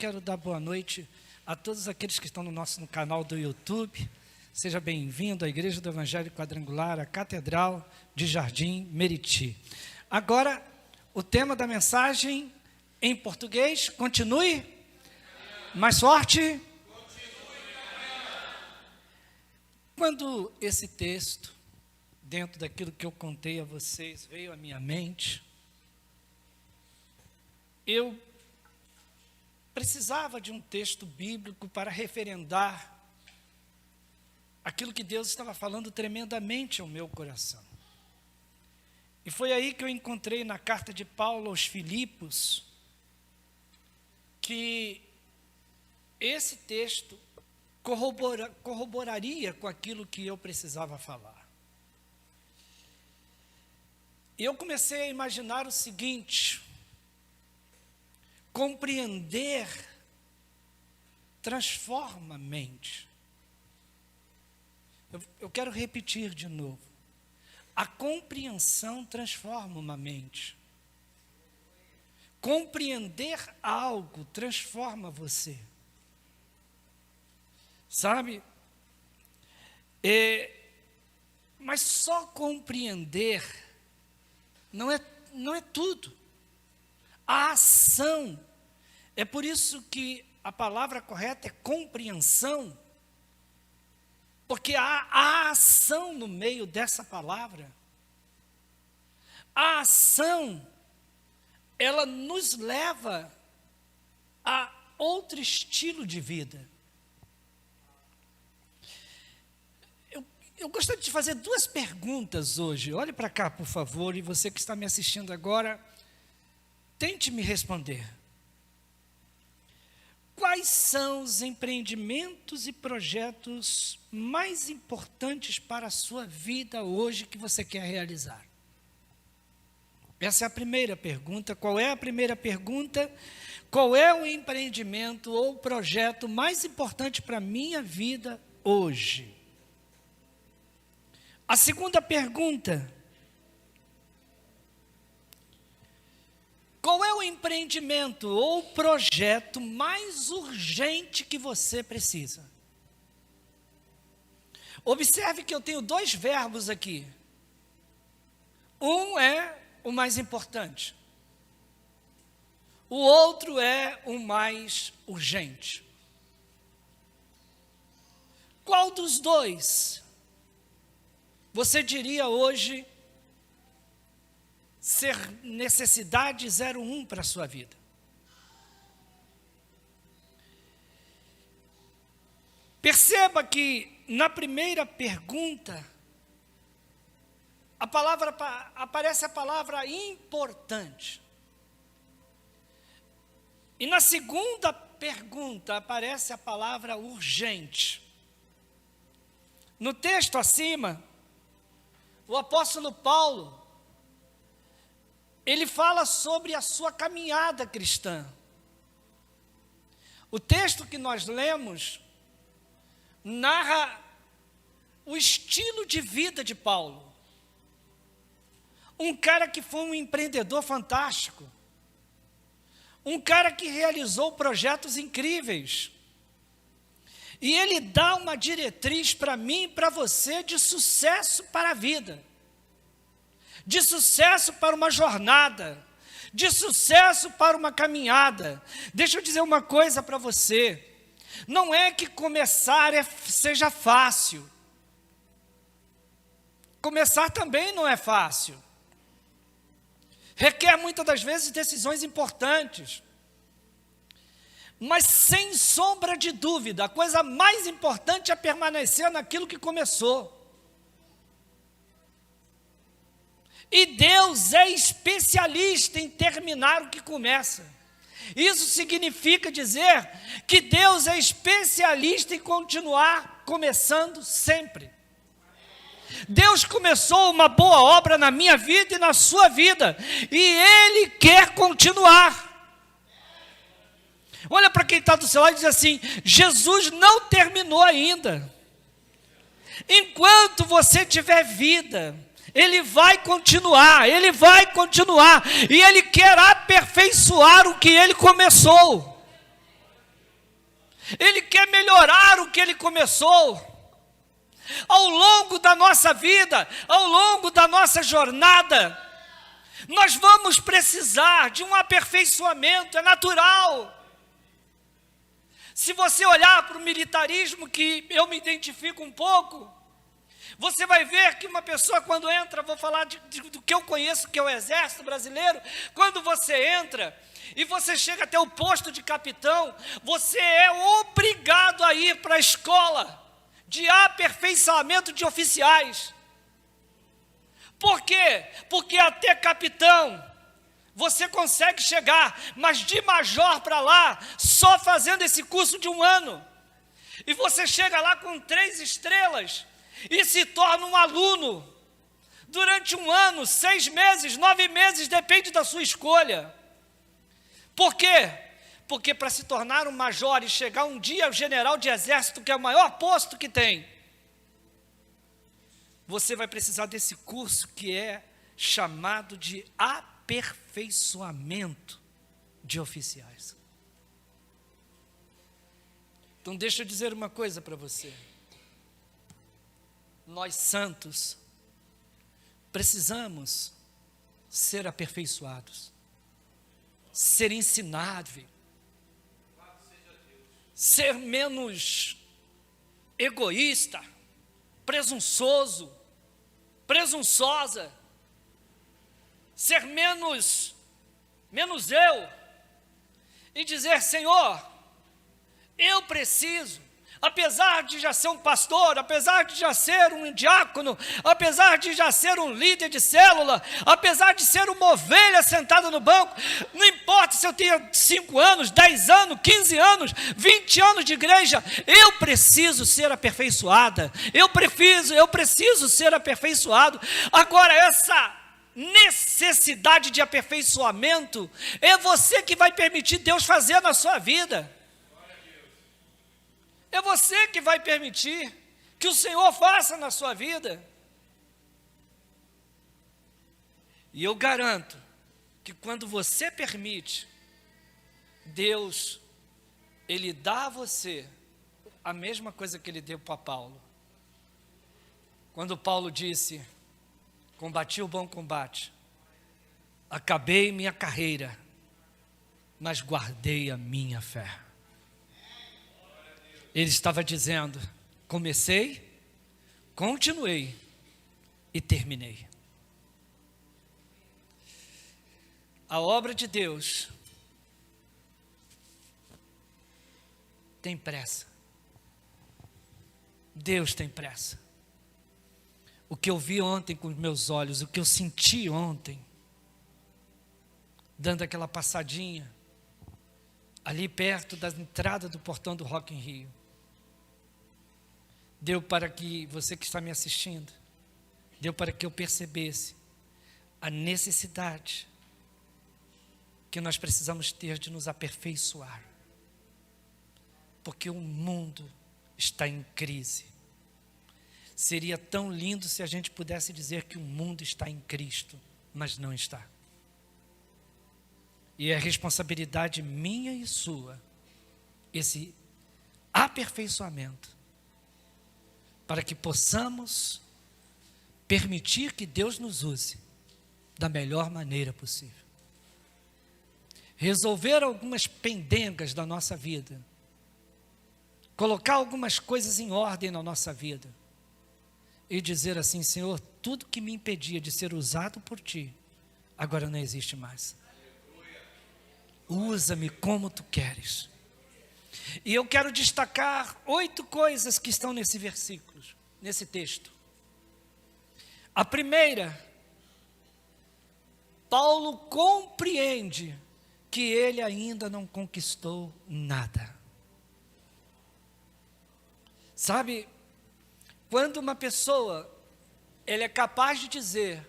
quero dar boa noite a todos aqueles que estão no canal do YouTube. Seja bem-vindo à Igreja do Evangelho Quadrangular, a Catedral de Jardim Meriti. Agora, o tema da mensagem em português, continue. Mais forte. Quando esse texto, dentro daquilo que eu contei a vocês, veio à minha mente, eu precisava de um texto bíblico para referendar aquilo que Deus estava falando tremendamente ao meu coração. E foi aí que eu encontrei na carta de Paulo aos Filipos, que esse texto corroboraria com aquilo que eu precisava falar. E eu comecei a imaginar o seguinte: compreender transforma a mente. Eu quero repetir de novo. A compreensão transforma uma mente. Compreender algo transforma você. Sabe? Mas só compreender não é tudo. A ação, é por isso que a palavra correta é compreensão, porque há a ação no meio dessa palavra. A ação, ela nos leva a outro estilo de vida. Eu gostaria de fazer duas perguntas hoje. Olhe para cá, por favor, e você que está me assistindo agora, tente me responder. Quais são os empreendimentos e projetos mais importantes para a sua vida hoje que você quer realizar? Essa é a primeira pergunta. Qual é a primeira pergunta? Qual é o empreendimento ou projeto mais importante para a minha vida hoje? A segunda pergunta: qual é o empreendimento ou projeto mais urgente que você precisa? Observe que eu tenho dois verbos aqui. Um é o mais importante. O outro é o mais urgente. Qual dos dois você diria hoje ser necessidade 01 para a sua vida? Perceba que na primeira pergunta aparece a palavra importante. E na segunda pergunta aparece a palavra urgente. No texto acima, o apóstolo Paulo, ele fala sobre a sua caminhada cristã. O texto que nós lemos narra o estilo de vida de Paulo. Um cara que foi um empreendedor fantástico. Um cara que realizou projetos incríveis. E ele dá uma diretriz para mim e para você de sucesso para a vida. De sucesso para uma jornada, de sucesso para uma caminhada. Deixa eu dizer uma coisa para você: não é que começar seja fácil. Começar também não é fácil. Requer muitas das vezes decisões importantes. Mas sem sombra de dúvida, a coisa mais importante é permanecer naquilo que começou. E Deus é especialista em terminar o que começa. Isso significa dizer que Deus é especialista em continuar começando sempre. Deus começou uma boa obra na minha vida e na sua vida, e Ele quer continuar. Olha para quem está do seu lado e diz assim: Jesus não terminou ainda. Enquanto você tiver vida, Ele vai continuar, e Ele quer aperfeiçoar o que Ele começou. Ele quer melhorar o que Ele começou. Ao longo da nossa vida, ao longo da nossa jornada, nós vamos precisar de um aperfeiçoamento, é natural. Se você olhar para o militarismo, que eu me identifico um pouco, você vai ver que uma pessoa quando entra, vou falar do que eu conheço, que é o Exército Brasileiro, quando você entra e você chega até o posto de capitão, você é obrigado a ir para a escola de aperfeiçoamento de oficiais. Por quê? Porque até capitão você consegue chegar, mas de major para lá, só fazendo esse curso de 1 ano. E você chega lá com 3 estrelas e se torna um aluno durante 1 ano, 6 meses, 9 meses, depende da sua escolha. Por quê? Porque para se tornar um major e chegar um dia ao general de exército, que é o maior posto que tem, você vai precisar desse curso que é chamado de aperfeiçoamento de oficiais. Então deixa eu dizer uma coisa para você. Nós santos precisamos ser aperfeiçoados, ser ensináveis, ser menos egoísta, presunçosa, ser menos eu, e dizer: Senhor, eu preciso, apesar de já ser um pastor, apesar de já ser um diácono, apesar de já ser um líder de célula, apesar de ser uma ovelha sentada no banco, não importa se eu tenho 5 anos, 10 anos, 15 anos, 20 anos de igreja, eu preciso ser aperfeiçoada, eu preciso ser aperfeiçoado. Agora, essa necessidade de aperfeiçoamento é você que vai permitir Deus fazer na sua vida. É você que vai permitir que o Senhor faça na sua vida. E eu garanto que quando você permite, Deus, Ele dá a você a mesma coisa que Ele deu para Paulo. Quando Paulo disse: combati o bom combate, acabei minha carreira, mas guardei a minha fé. Ele estava dizendo: comecei, continuei e terminei. A obra de Deus tem pressa. Deus tem pressa. O que eu vi ontem com os meus olhos, o que eu senti ontem, dando aquela passadinha ali perto da entrada do portão do Rock in Rio, deu para que você que está me assistindo, deu para que eu percebesse a necessidade que nós precisamos ter de nos aperfeiçoar, porque o mundo está em crise. Seria tão lindo se a gente pudesse dizer que o mundo está em Cristo, mas não está. E é responsabilidade minha e sua, esse aperfeiçoamento, para que possamos permitir que Deus nos use da melhor maneira possível. Resolver algumas pendengas da nossa vida, colocar algumas coisas em ordem na nossa vida, e dizer assim: Senhor, tudo que me impedia de ser usado por Ti, agora não existe mais. Usa-me como Tu queres. E eu quero destacar 8 coisas que estão nesse versículo, nesse texto. A primeira, Paulo compreende que ele ainda não conquistou nada. Sabe, quando uma pessoa, ela é capaz de dizer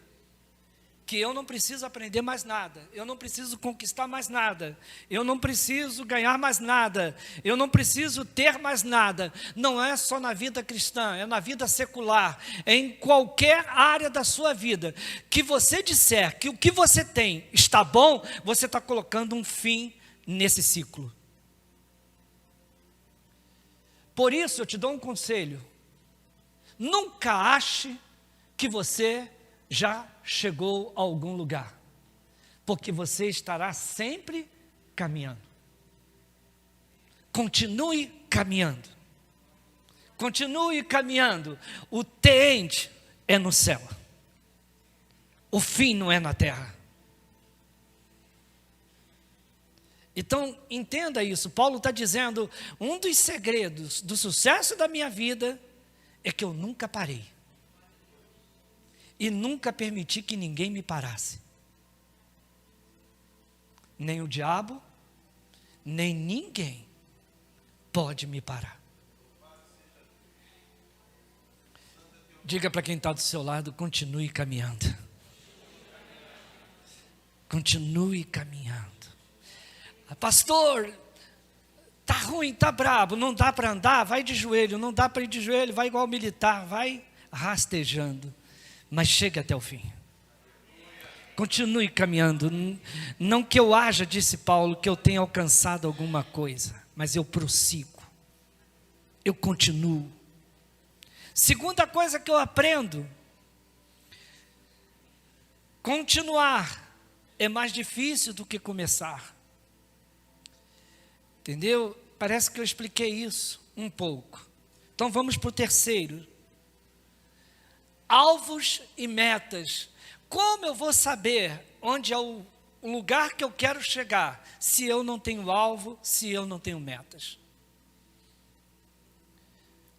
que eu não preciso aprender mais nada, eu não preciso conquistar mais nada, eu não preciso ganhar mais nada, eu não preciso ter mais nada, não é só na vida cristã, é na vida secular, é em qualquer área da sua vida, que você disser que o que você tem está bom, você está colocando um fim nesse ciclo. Por isso eu te dou um conselho: nunca ache que você já chegou a algum lugar, porque você estará sempre caminhando. Continue caminhando. Continue caminhando. O end é no céu. O fim não é na terra. Então, entenda isso. Paulo está dizendo, um dos segredos do sucesso da minha vida é que eu nunca parei. E nunca permiti que ninguém me parasse. Nem o diabo, nem ninguém pode me parar. Diga para quem está do seu lado, continue caminhando. Continue caminhando. Pastor, tá ruim, tá brabo, não dá para andar, vai de joelho, não dá para ir de joelho, vai igual militar, vai rastejando, mas chega até o fim. Continue caminhando. Não que eu haja, disse Paulo, que eu tenha alcançado alguma coisa, mas eu prossigo, eu continuo. Segunda coisa que eu aprendo: continuar é mais difícil do que começar. Entendeu? Parece que eu expliquei isso um pouco. Então vamos para o terceiro. Alvos e metas. Como eu vou saber onde é o lugar que eu quero chegar, se eu não tenho alvo, se eu não tenho metas?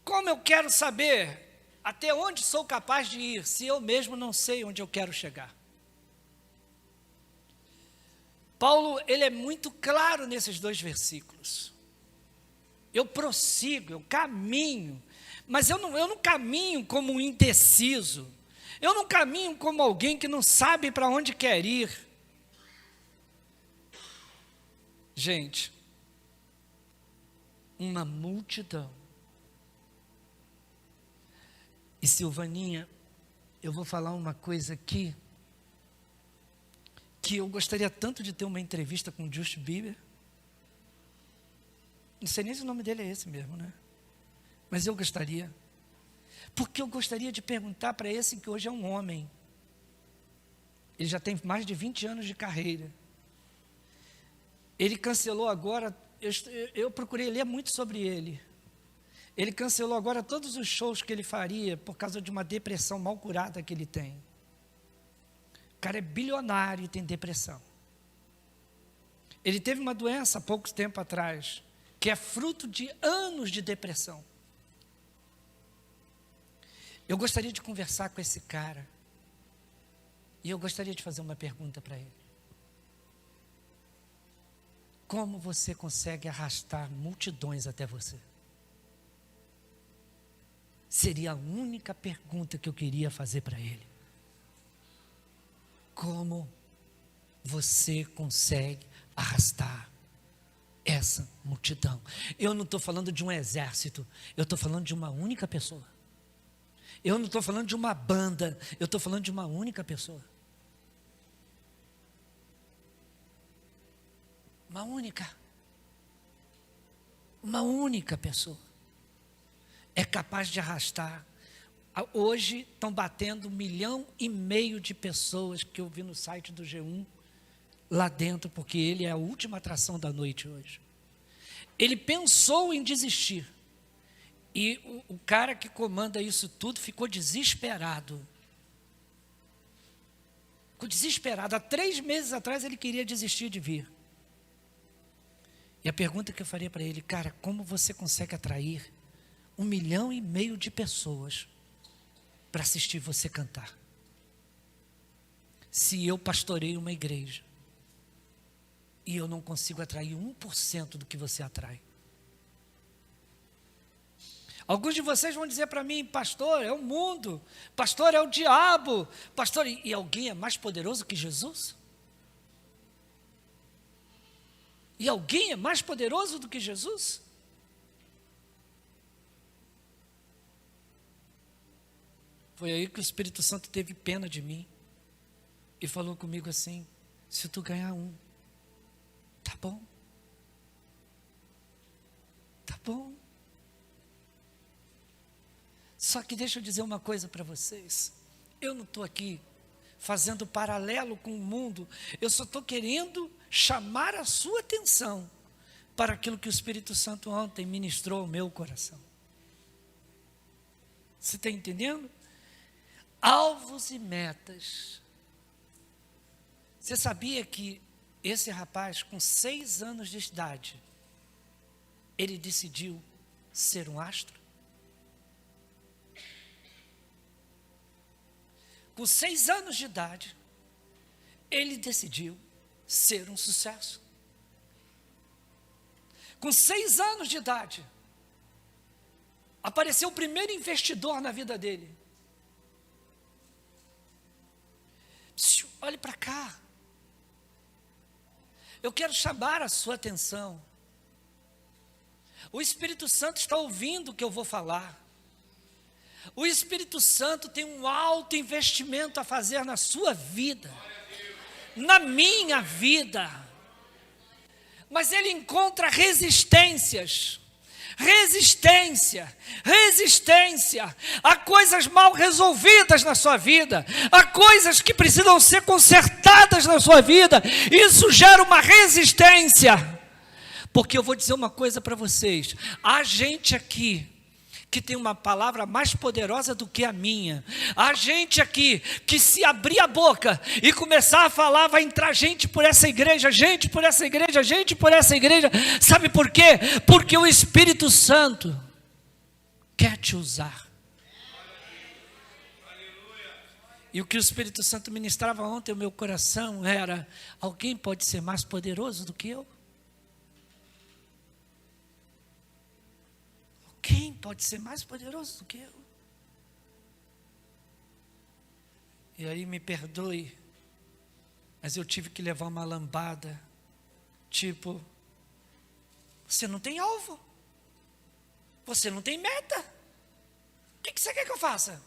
Como eu quero saber até onde sou capaz de ir, se eu mesmo não sei onde eu quero chegar? Paulo, ele é muito claro nesses 2 versículos. Eu prossigo, eu caminho, mas eu não caminho como um indeciso. Eu não caminho como alguém que não sabe para onde quer ir. Gente, uma multidão. E Silvaninha, eu vou falar uma coisa aqui, que eu gostaria tanto de ter uma entrevista com o Justin Bieber. Não sei nem se o nome dele é esse mesmo, né? Mas eu gostaria. Porque eu gostaria de perguntar para esse que hoje é um homem. Ele já tem mais de 20 anos de carreira. Ele cancelou agora, eu procurei ler muito sobre ele. Ele cancelou agora todos os shows que ele faria por causa de uma depressão mal curada que ele tem. O cara é bilionário e tem depressão. Ele teve uma doença há pouco tempo atrás, que é fruto de anos de depressão. Eu gostaria de conversar com esse cara. E eu gostaria de fazer uma pergunta para ele. Como você consegue arrastar multidões até você? Seria a única pergunta que eu queria fazer para ele. Como você consegue arrastar essa multidão? Eu não estou falando de um exército, eu estou falando de uma única pessoa. Eu não estou falando de uma banda, eu estou falando de uma única pessoa. Uma única pessoa é capaz de arrastar. Hoje estão batendo 1,5 milhão de pessoas que eu vi no site do G1 lá dentro, porque ele é a última atração da noite hoje. Ele pensou em desistir. E o cara que comanda isso tudo ficou desesperado. Ficou desesperado. Há 3 meses atrás ele queria desistir de vir. E a pergunta que eu faria para ele: cara, como você consegue atrair 1,5 milhão de pessoas para assistir você cantar? Se eu pastorei uma igreja e eu não consigo atrair 1% do que você atrai. Alguns de vocês vão dizer para mim: pastor, é o mundo, pastor, é o diabo, pastor, e alguém é mais poderoso que Jesus? E alguém é mais poderoso do que Jesus? Foi aí que o Espírito Santo teve pena de mim e falou comigo assim: se tu ganhar 1, tá bom. Tá bom. Só que deixa eu dizer uma coisa para vocês. Eu não estou aqui fazendo paralelo com o mundo. Eu só estou querendo chamar a sua atenção para aquilo que o Espírito Santo ontem ministrou ao meu coração. Você está entendendo? Alvos e metas. Você sabia que esse rapaz, com 6 anos de idade, ele decidiu ser um astro? Com 6 anos de idade, ele decidiu ser um sucesso. Com 6 anos de idade, apareceu o primeiro investidor na vida dele. Olhe para cá. Eu quero chamar a sua atenção. O Espírito Santo está ouvindo o que eu vou falar. O Espírito Santo tem um alto investimento a fazer na sua vida, na minha vida. Mas ele encontra resistência. Há coisas mal resolvidas na sua vida, há coisas que precisam ser consertadas na sua vida. Isso gera uma resistência. Porque eu vou dizer uma coisa para vocês: há gente aqui que tem uma palavra mais poderosa do que a minha. Há gente aqui que, se abrir a boca e começar a falar, vai entrar gente por essa igreja, gente por essa igreja, gente por essa igreja. Sabe por quê? Porque o Espírito Santo quer te usar. E o que o Espírito Santo ministrava ontem no meu coração era: alguém pode ser mais poderoso do que eu? Quem pode ser mais poderoso do que eu? E aí, me perdoe, mas eu tive que levar uma lambada. Tipo, você não tem alvo. Você não tem meta. O que você quer que eu faça?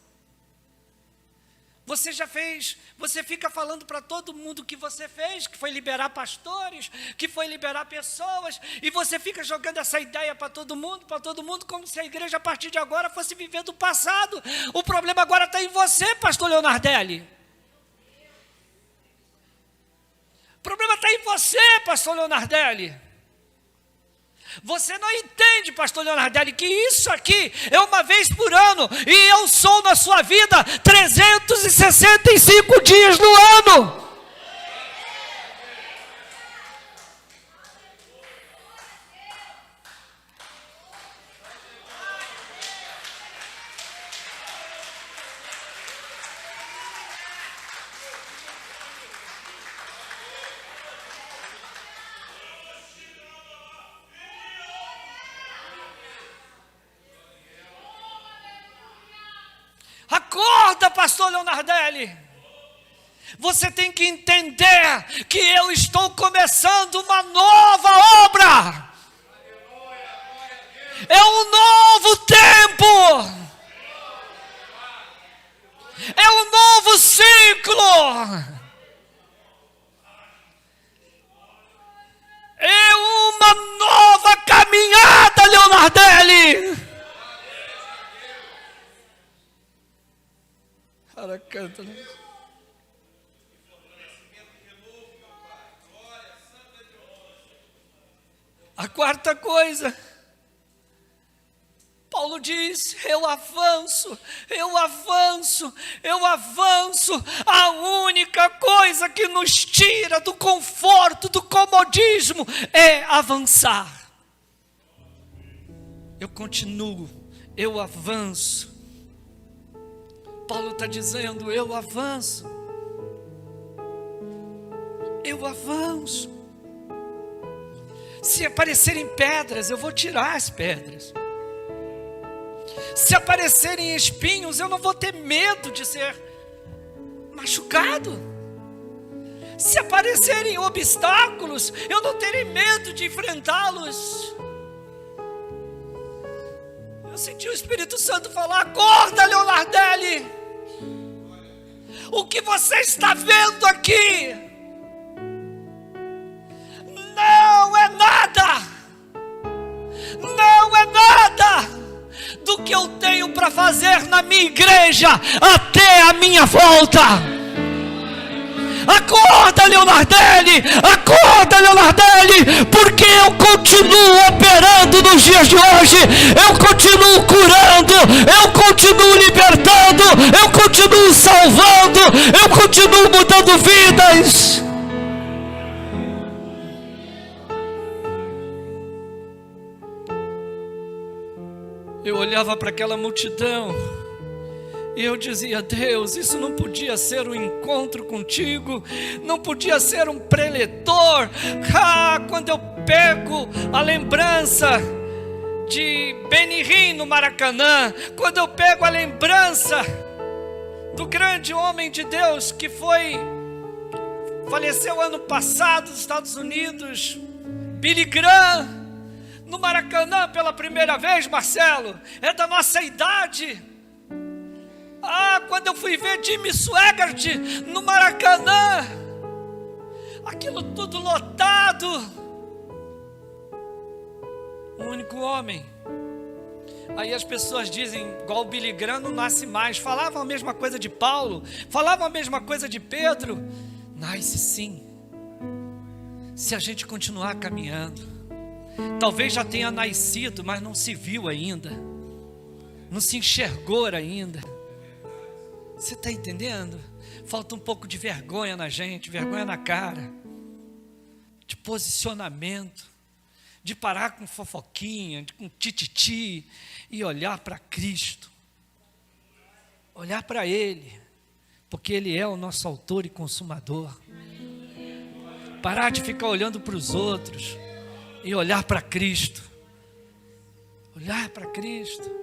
Você já fez, você fica falando para todo mundo que você fez, que foi liberar pastores, que foi liberar pessoas, e você fica jogando essa ideia para todo mundo, como se a igreja a partir de agora fosse viver do passado. O problema agora está em você, pastor Leonardelli. O problema está em você, pastor Leonardelli. Você não entende, pastor Leonardelli, que isso aqui é uma vez por ano, e eu sou na sua vida 365 dias no ano. Acorda, pastor Leonardelli. Você tem que entender que eu estou começando uma nova obra. É um novo tempo. É um novo ciclo. É uma nova caminhada, Leonardelli. Canta, né? A quarta coisa, Paulo diz: eu avanço. A única coisa que nos tira do conforto, do comodismo, é avançar. Eu continuo, eu avanço. Paulo está dizendo: eu avanço. Se aparecerem pedras, eu vou tirar as pedras. Se aparecerem espinhos, eu não vou ter medo de ser machucado. Se aparecerem obstáculos, eu não terei medo de enfrentá-los. Eu senti o Espírito Santo falar: acorda, Leonardelli. O que você está vendo aqui não é nada do que eu tenho para fazer na minha igreja até a minha volta. Acorda, Leonardelli, porque eu continuo operando nos dias de hoje, eu continuo curando, eu continuo libertando, eu continuo salvando, eu continuo mudando vidas. Eu olhava para aquela multidão e eu dizia: Deus, isso não podia ser um encontro contigo, não podia ser um preletor. Quando eu pego a lembrança de Benihim no Maracanã, quando eu pego a lembrança do grande homem de Deus que faleceu ano passado nos Estados Unidos, Billy Graham, no Maracanã pela primeira vez, Marcelo, é da nossa idade. Quando eu fui ver Jimmy Swaggart no Maracanã, aquilo tudo lotado, um único homem. Aí as pessoas dizem, igual o Billy Graham não nasce mais, falavam a mesma coisa de Paulo, falavam a mesma coisa de Pedro. Nasce sim, se a gente continuar caminhando. Talvez já tenha nascido, mas não se viu ainda, não se enxergou ainda. Você está entendendo? Falta um pouco de vergonha na gente, vergonha na cara, de posicionamento, de parar com fofoquinha, com tititi e olhar para Cristo, olhar para Ele, porque Ele é o nosso autor e consumador. Parar de ficar olhando para os outros e olhar para Cristo, olhar para Cristo.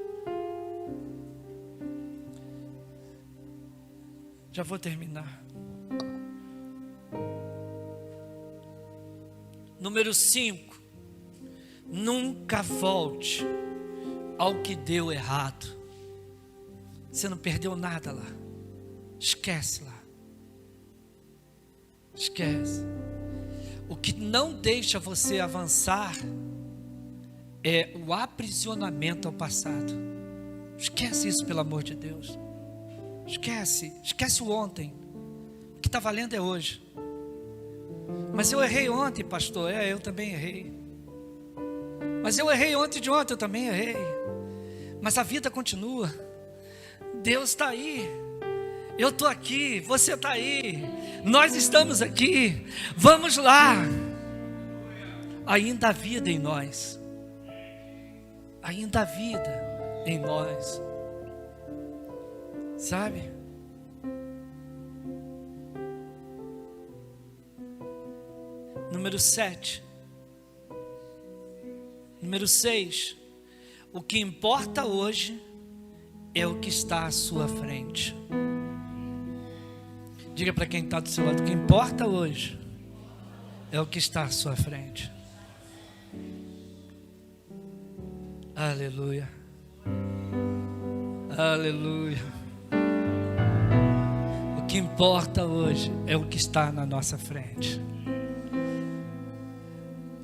Já vou terminar. Número 5. Nunca volte ao que deu errado. Você não perdeu nada lá. Esquece lá. Esquece. O que não deixa você avançar é o aprisionamento ao passado. Esquece isso, pelo amor de Deus. Esquece o ontem. O que está valendo é hoje. Mas eu errei ontem, pastor. Eu também errei. Mas eu errei ontem de ontem, eu também errei. Mas a vida continua. Deus está aí. Eu estou aqui, você está aí. Nós estamos aqui. Vamos lá. Ainda há vida em nós. Ainda há vida em nós. Sabe? Número 7. Número 6. O que importa hoje é o que está à sua frente. Diga para quem está do seu lado: o que importa hoje é o que está à sua frente. Aleluia. Aleluia. O que importa hoje é o que está na nossa frente.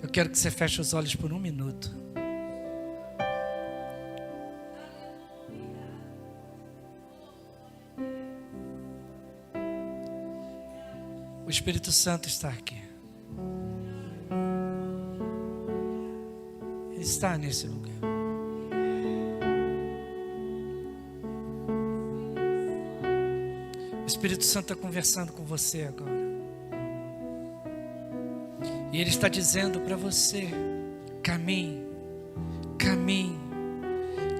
Eu quero que você feche os olhos por um minuto. O Espírito Santo está aqui. Ele está nesse lugar. O Espírito Santo está conversando com você agora. E Ele está dizendo para você: caminhe, caminhe,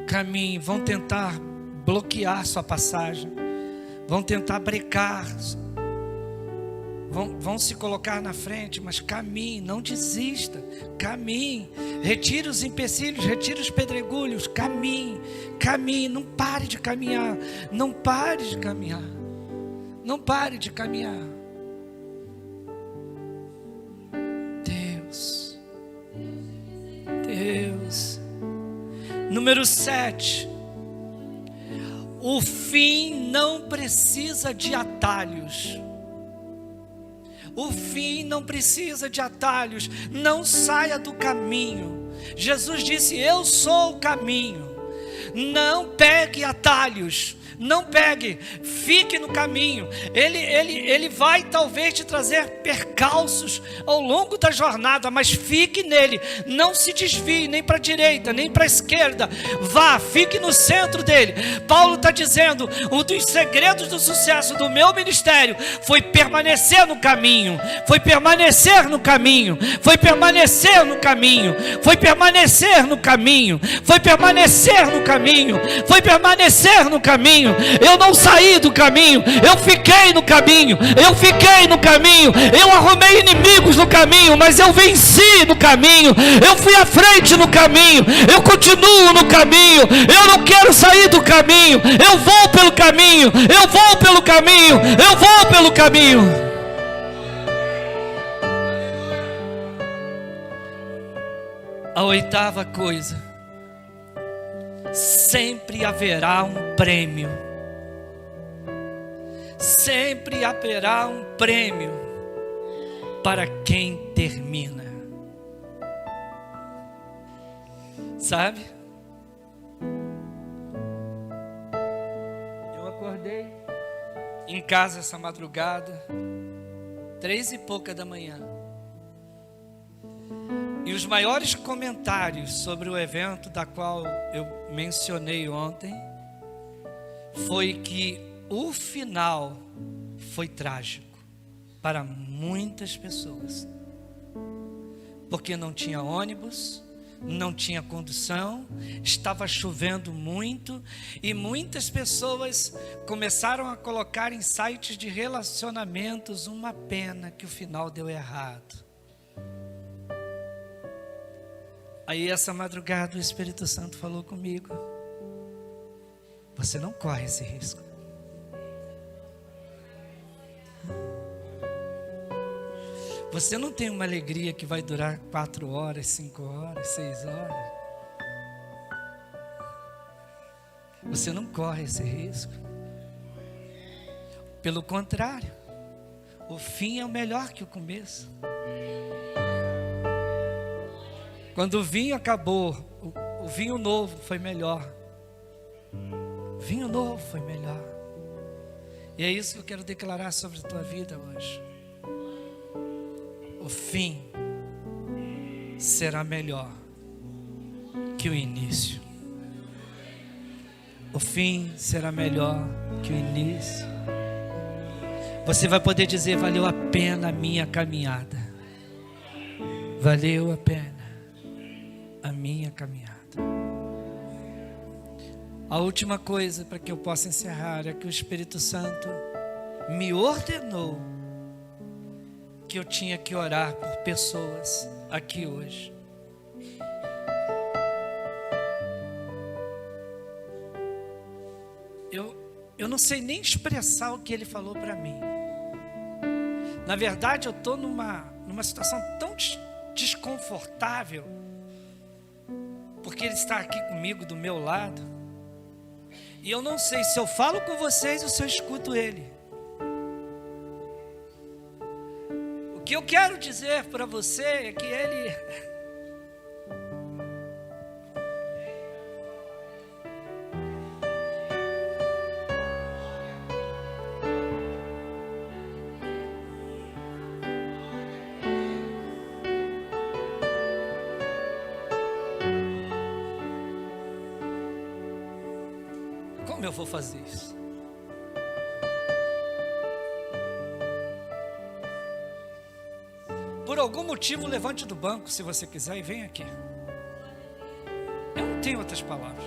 caminhe. Vão tentar bloquear sua passagem, vão tentar brecar, vão se colocar na frente, mas caminhe, não desista, caminhe, retire os empecilhos, retire os pedregulhos, caminhe, caminhe, não pare de caminhar, não pare de caminhar, não pare de caminhar. Deus. Número 7. O fim não precisa de atalhos. O fim não precisa de atalhos. Não saia do caminho. Jesus disse: eu sou o caminho. Não pegue atalhos. Não pegue, fique no caminho. Ele vai talvez te trazer percalços ao longo da jornada, mas fique nele. Não se desvie nem para a direita, nem para a esquerda. Vá, fique no centro dele. Paulo está dizendo, um dos segredos do sucesso do meu ministério foi permanecer no caminho. Foi permanecer no caminho. Foi permanecer no caminho. Foi permanecer no caminho. Foi permanecer no caminho. Foi permanecer no caminho. Eu não saí do caminho, eu fiquei no caminho, eu arrumei inimigos no caminho, mas eu venci no caminho, eu fui à frente no caminho, eu continuo no caminho, eu não quero sair do caminho, eu vou pelo caminho, eu vou pelo caminho, eu vou pelo caminho. A oitava coisa, sempre haverá um prêmio. Sempre haverá um prêmio para quem termina. Sabe? Eu acordei em casa essa madrugada, 3:pouca da manhã. E os maiores comentários sobre o evento da qual eu mencionei ontem foi que o final foi trágico para muitas pessoas, porque não tinha ônibus, não tinha condução, estava chovendo muito e muitas pessoas começaram a colocar em sites de relacionamentos uma pena que o final deu errado. Aí essa madrugada o Espírito Santo falou comigo: você não corre esse risco. Você não tem uma alegria que vai durar 4 horas, 5 horas, 6 horas. Você não corre esse risco. Pelo contrário, o fim é melhor que o começo. Quando o vinho acabou, o vinho novo foi melhor. O vinho novo foi melhor. E é isso que eu quero declarar sobre a tua vida hoje. O fim será melhor que o início. O fim será melhor que o início. Você vai poder dizer: valeu a pena a minha caminhada. Valeu a pena a minha caminhada. A última coisa para que eu possa encerrar é que o Espírito Santo me ordenou que eu tinha que orar por pessoas aqui hoje. Eu não sei nem expressar o que ele falou para mim. Na verdade, eu estou numa situação tão desconfortável, porque ele está aqui comigo, do meu lado, e eu não sei se eu falo com vocês ou se eu escuto ele. O que eu quero dizer para você é que ele... Como eu vou fazer isso? Por algum motivo, levante do banco se você quiser e venha aqui. Eu não tenho outras palavras.